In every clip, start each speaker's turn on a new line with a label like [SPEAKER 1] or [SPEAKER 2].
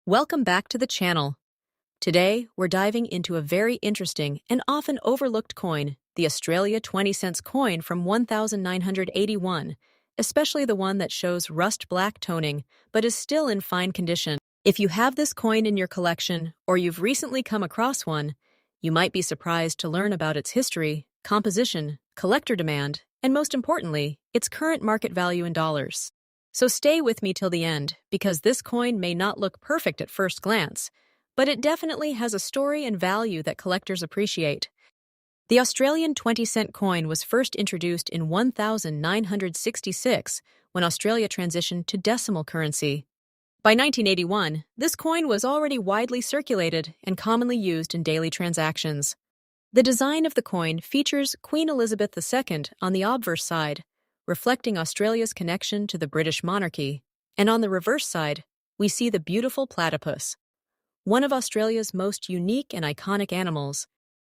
[SPEAKER 1] Welcome back to the channel. Today, we're diving into a very interesting and often overlooked coin, the Australia 20 cents coin from 1981, especially the one that shows rust black toning but is still in fine condition. If you have this coin in your collection or you've recently come across one, you might be surprised to learn about its history, composition, collector demand, and most importantly, its current market value in dollars. So stay with me till the end, because this coin may not look perfect at first glance, but it definitely has a story and value that collectors appreciate. The Australian 20-cent coin was first introduced in 1966 when Australia transitioned to decimal currency. By 1981, this coin was already widely circulated and commonly used in daily transactions. The design of the coin features Queen Elizabeth II on the obverse side, reflecting Australia's connection to the British monarchy, and on the reverse side, we see the beautiful platypus, one of Australia's most unique and iconic animals.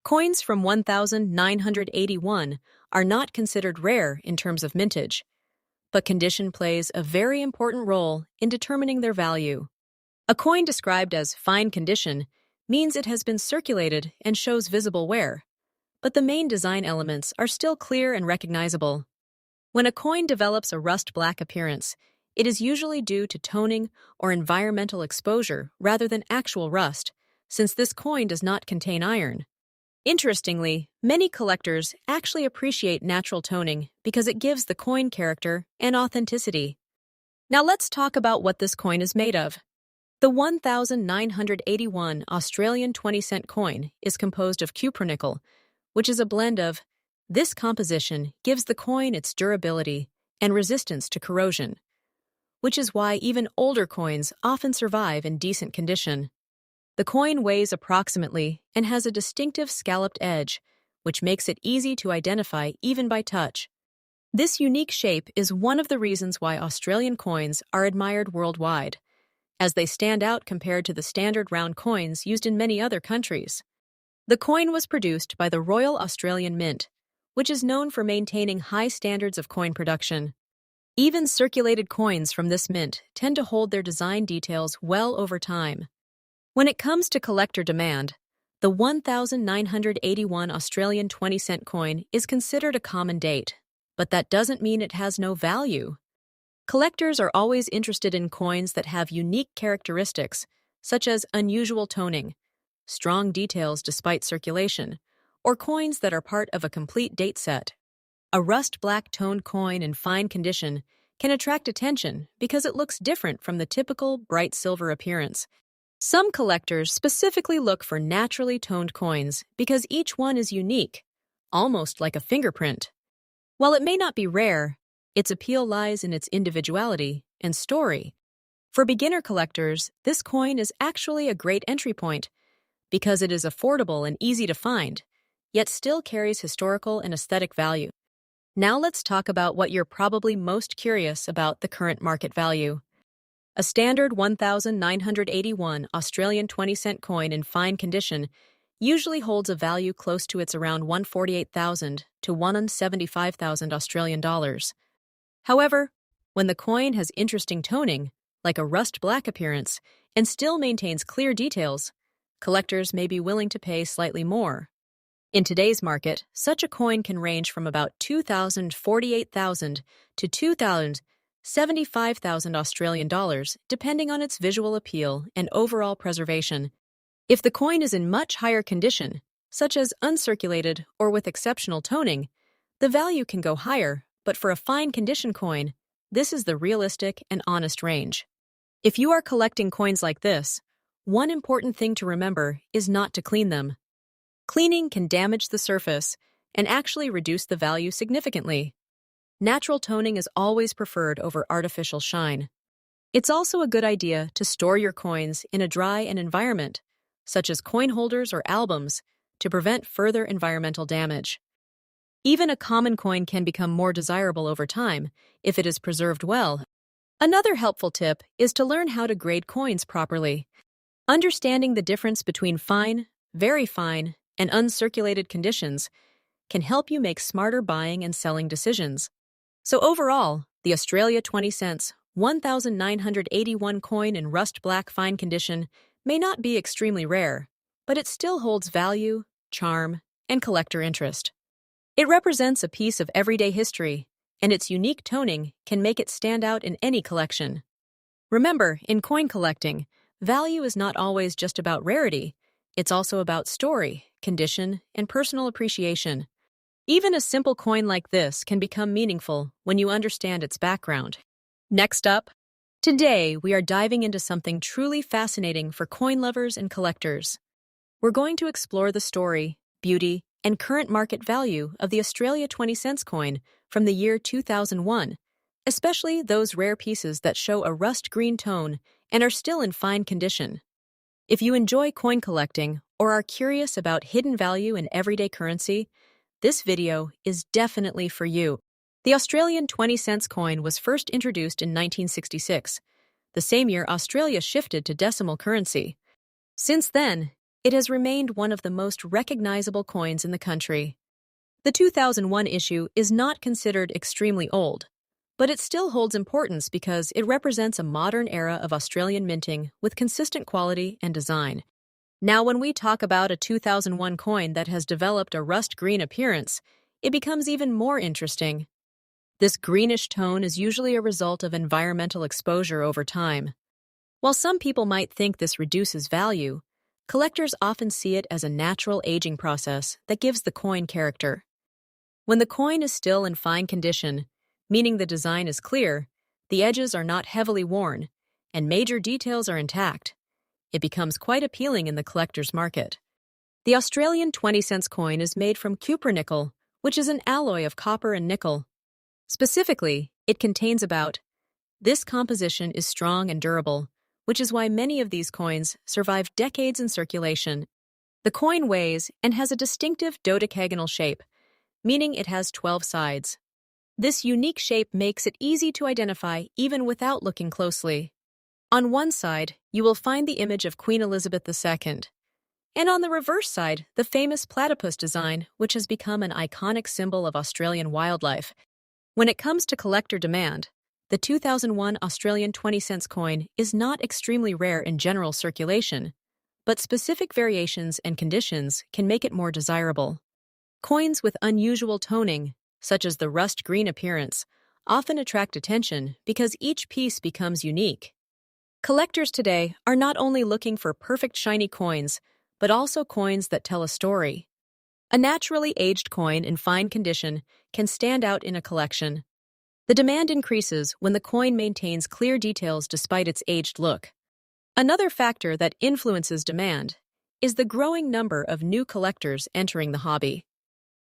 [SPEAKER 1] Coins from 1981 are not considered rare in terms of mintage, but condition plays a very important role in determining their value. A coin described as fine condition means it has been circulated and shows visible wear, but the main design elements are still clear and recognizable. When a coin develops a rust-black appearance, it is usually due to toning or environmental exposure rather than actual rust, since this coin does not contain iron. Interestingly, many collectors actually appreciate natural toning because it gives the coin character and authenticity. Now let's talk about what this coin is made of. The 1981 Australian 20-cent coin is composed of cupronickel, which is a blend of. This composition gives the coin its durability and resistance to corrosion, which is why even older coins often survive in decent condition. The coin weighs approximately and has a distinctive scalloped edge, which makes it easy to identify even by touch. This unique shape is one of the reasons why Australian coins are admired worldwide, as they stand out compared to the standard round coins used in many other countries. The coin was produced by the Royal Australian Mint, which is known for maintaining high standards of coin production. Even circulated coins from this mint tend to hold their design details well over time. When it comes to collector demand, the 1981 Australian 20-cent coin is considered a common date, but that doesn't mean it has no value. Collectors are always interested in coins that have unique characteristics, such as unusual toning, strong details despite circulation, or coins that are part of a complete date set. A rust-black toned coin in fine condition can attract attention because it looks different from the typical bright silver appearance. Some collectors specifically look for naturally toned coins because each one is unique, almost like a fingerprint. While it may not be rare, its appeal lies in its individuality and story. For beginner collectors, this coin is actually a great entry point because it is affordable and easy to find, yet still carries historical and aesthetic value. Now let's talk about what you're probably most curious about: the current market value. A standard 1981 Australian 20-cent coin in fine condition usually holds a value close to its around 148,000 to 175,000 Australian dollars. However, when the coin has interesting toning, like a rust-black appearance, and still maintains clear details, collectors may be willing to pay slightly more. In today's market, such a coin can range from about 2,048,000 to 2,075,000 Australian dollars, depending on its visual appeal and overall preservation. If the coin is in much higher condition, such as uncirculated or with exceptional toning, the value can go higher, but for a fine condition coin, this is the realistic and honest range. If you are collecting coins like this, one important thing to remember is not to clean them. Cleaning can damage the surface and actually reduce the value significantly. Natural toning is always preferred over artificial shine. It's also a good idea to store your coins in a dry environment, such as coin holders or albums, to prevent further environmental damage. Even a common coin can become more desirable over time if it is preserved well. Another helpful tip is to learn how to grade coins properly. Understanding the difference between fine, very fine, and uncirculated conditions can help you make smarter buying and selling decisions. So overall, the Australia 20 cents 1981 coin in rust black fine condition may not be extremely rare, but it still holds value, charm, and collector interest. It represents a piece of everyday history, and its unique toning can make it stand out in any collection. Remember, in coin collecting, value is not always just about rarity, it's also about story, condition, and personal appreciation. Even a simple coin like this can become meaningful when you understand its background. Next up, today we are diving into something truly fascinating for coin lovers and collectors. We're going to explore the story, beauty, and current market value of the Australia 20 cents coin from the year 2001, especially those rare pieces that show a rust green tone and are still in fine condition. If you enjoy coin collecting or are curious about hidden value in everyday currency, this video is definitely for you. The Australian 20 cents coin was first introduced in 1966, the same year Australia shifted to decimal currency. Since then, it has remained one of the most recognizable coins in the country. The 2001 issue is not considered extremely old, but it still holds importance because it represents a modern era of Australian minting with consistent quality and design. Now, when we talk about a 2001 coin that has developed a rust green appearance, it becomes even more interesting. This greenish tone is usually a result of environmental exposure over time. While some people might think this reduces value, collectors often see it as a natural aging process that gives the coin character. When the coin is still in fine condition, meaning the design is clear, the edges are not heavily worn, and major details are intact, it becomes quite appealing in the collector's market. The Australian 20 cents coin is made from cupronickel, which is an alloy of copper and nickel. Specifically, it contains about. This composition is strong and durable, which is why many of these coins survive decades in circulation. The coin weighs and has a distinctive dodecagonal shape, meaning it has 12 sides. This unique shape makes it easy to identify even without looking closely. On one side, you will find the image of Queen Elizabeth II, and on the reverse side, the famous platypus design, which has become an iconic symbol of Australian wildlife. When it comes to collector demand, the 2001 Australian 20 cents coin is not extremely rare in general circulation, but specific variations and conditions can make it more desirable. Coins with unusual toning, such as the rust green appearance, often attract attention because each piece becomes unique. Collectors today are not only looking for perfect shiny coins, but also coins that tell a story. A naturally aged coin in fine condition can stand out in a collection. The demand increases when the coin maintains clear details despite its aged look. Another factor that influences demand is the growing number of new collectors entering the hobby.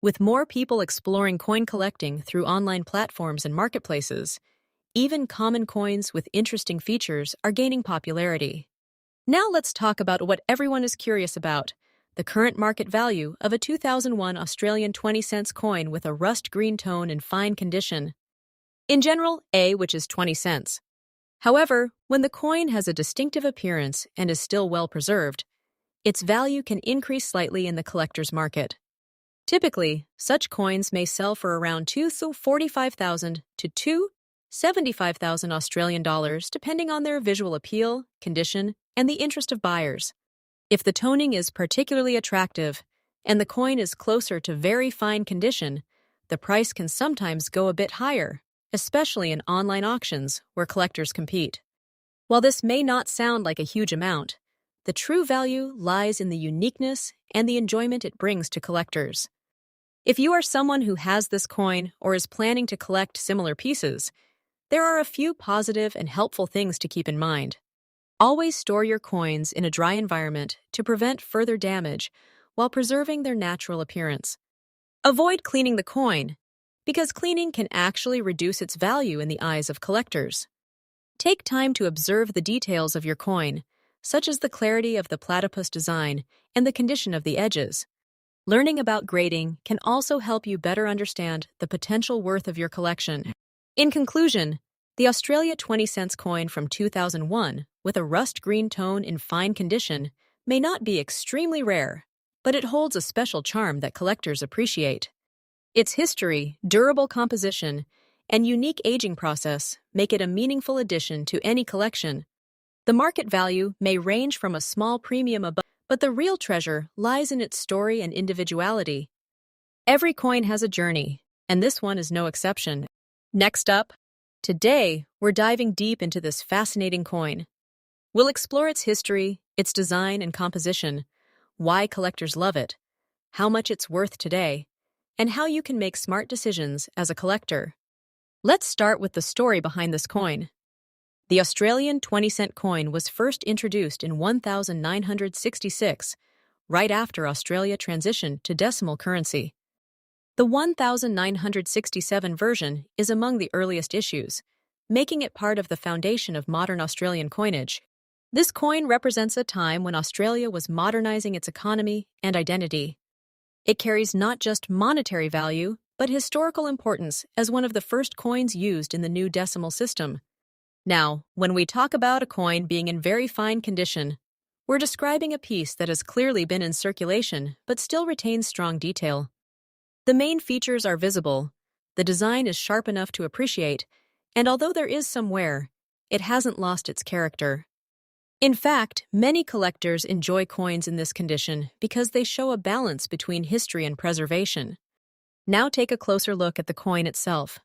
[SPEAKER 1] With more people exploring coin collecting through online platforms and marketplaces, even common coins with interesting features are gaining popularity. Now let's talk about what everyone is curious about, the current market value of a 2001 Australian 20 cents coin with a rust green tone in fine condition. In general, which is 20 cents. However, when the coin has a distinctive appearance and is still well preserved, its value can increase slightly in the collector's market. Typically, such coins may sell for around $245,000 to $275,000 Australian dollars, depending on their visual appeal, condition, and the interest of buyers. If the toning is particularly attractive and the coin is closer to very fine condition, the price can sometimes go a bit higher, especially in online auctions where collectors compete. While this may not sound like a huge amount, the true value lies in the uniqueness and the enjoyment it brings to collectors. If you are someone who has this coin or is planning to collect similar pieces, there are a few positive and helpful things to keep in mind. Always store your coins in a dry environment to prevent further damage while preserving their natural appearance. Avoid cleaning the coin, because cleaning can actually reduce its value in the eyes of collectors. Take time to observe the details of your coin, such as the clarity of the platypus design and the condition of the edges. Learning about grading can also help you better understand the potential worth of your collection. In conclusion, the Australia 20 cents coin from 2001, with a rust green tone in fine condition, may not be extremely rare, but it holds a special charm that collectors appreciate. Its history, durable composition, and unique aging process make it a meaningful addition to any collection. The market value may range from a small premium above, but the real treasure lies in its story and individuality. Every coin has a journey, and this one is no exception. Next up, today we're diving deep into this fascinating coin. We'll explore its history, its design and composition, why collectors love it, how much it's worth today, and how you can make smart decisions as a collector. Let's start with the story behind this coin. The Australian 20-cent coin was first introduced in 1966, right after Australia transitioned to decimal currency. The 1967 version is among the earliest issues, making it part of the foundation of modern Australian coinage. This coin represents a time when Australia was modernizing its economy and identity. It carries not just monetary value, but historical importance as one of the first coins used in the new decimal system. Now, when we talk about a coin being in very fine condition, we're describing a piece that has clearly been in circulation but still retains strong detail. The main features are visible, the design is sharp enough to appreciate, and although there is some wear, it hasn't lost its character. In fact, many collectors enjoy coins in this condition because they show a balance between history and preservation. Now take a closer look at the coin itself.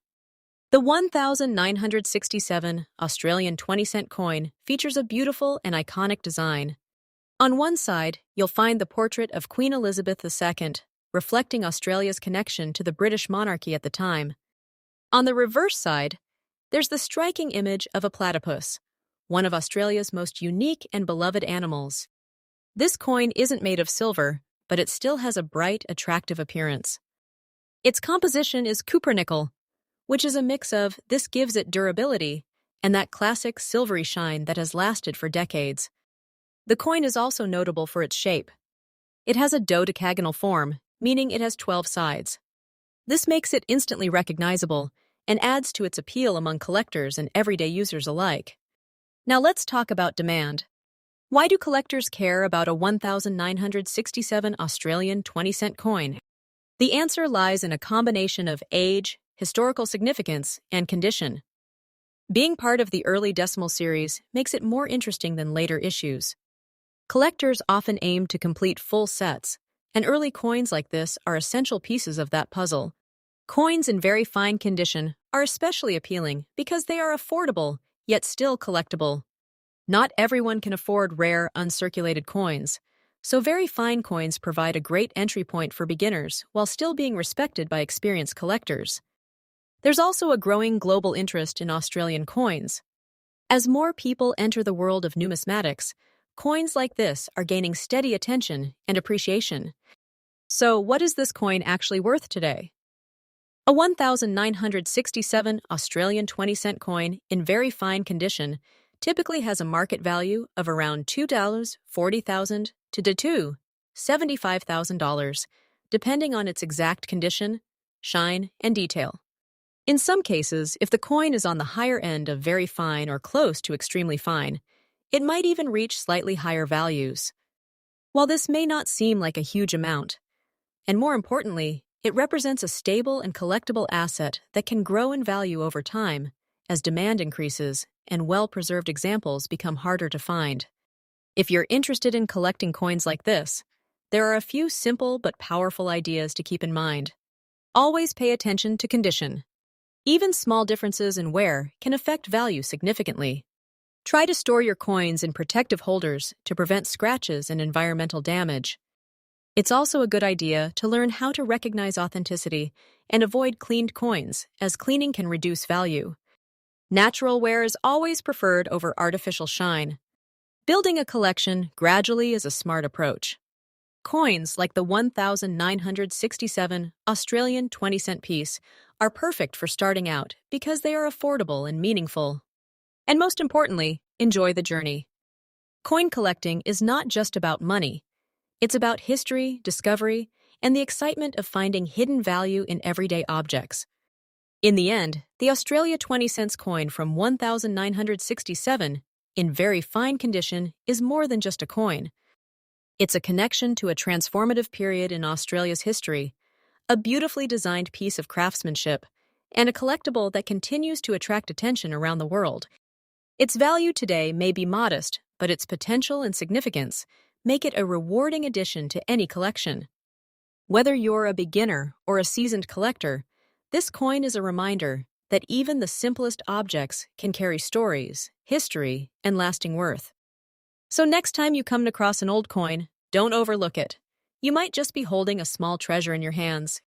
[SPEAKER 1] The 1967 Australian 20-cent coin features a beautiful and iconic design. On one side, you'll find the portrait of Queen Elizabeth II, reflecting Australia's connection to the British monarchy at the time. On the reverse side, there's the striking image of a platypus, one of Australia's most unique and beloved animals. This coin isn't made of silver, but it still has a bright, attractive appearance. Its composition is cupronickel, which is a mix of this gives it durability and that classic silvery shine that has lasted for decades. The coin is also notable for its shape. It has a dodecagonal form, meaning it has 12 sides. This makes it instantly recognizable and adds to its appeal among collectors and everyday users alike. Now let's talk about demand. Why do collectors care about a 1967 Australian 20-cent coin? The answer lies in a combination of age, historical significance, and condition. Being part of the early decimal series makes it more interesting than later issues. Collectors often aim to complete full sets, and early coins like this are essential pieces of that puzzle. Coins in very fine condition are especially appealing because they are affordable, yet still collectible. Not everyone can afford rare, uncirculated coins, so very fine coins provide a great entry point for beginners while still being respected by experienced collectors. There's also a growing global interest in Australian coins. As more people enter the world of numismatics, coins like this are gaining steady attention and appreciation. So, what is this coin actually worth today? A 1967 Australian 20-cent coin in very fine condition typically has a market value of around $2.40,000 to $75,000, depending on its exact condition, shine, and detail. In some cases, if the coin is on the higher end of very fine or close to extremely fine, it might even reach slightly higher values. While this may not seem like a huge amount, and more importantly, it represents a stable and collectible asset that can grow in value over time as demand increases and well-preserved examples become harder to find. If you're interested in collecting coins like this, there are a few simple but powerful ideas to keep in mind. Always pay attention to condition. Even small differences in wear can affect value significantly. Try to store your coins in protective holders to prevent scratches and environmental damage. It's also a good idea to learn how to recognize authenticity and avoid cleaned coins, as cleaning can reduce value. Natural wear is always preferred over artificial shine. Building a collection gradually is a smart approach. Coins like the 1967 Australian 20-cent piece are perfect for starting out because they are affordable and meaningful. And most importantly, enjoy the journey. Coin collecting is not just about money. It's about history, discovery, and the excitement of finding hidden value in everyday objects. In the end, the Australia 20-cent coin from 1967, in very fine condition, is more than just a coin. It's a connection to a transformative period in Australia's history, a beautifully designed piece of craftsmanship, and a collectible that continues to attract attention around the world. Its value today may be modest, but its potential and significance make it a rewarding addition to any collection. Whether you're a beginner or a seasoned collector, this coin is a reminder that even the simplest objects can carry stories, history, and lasting worth. So next time you come across an old coin, don't overlook it. You might just be holding a small treasure in your hands,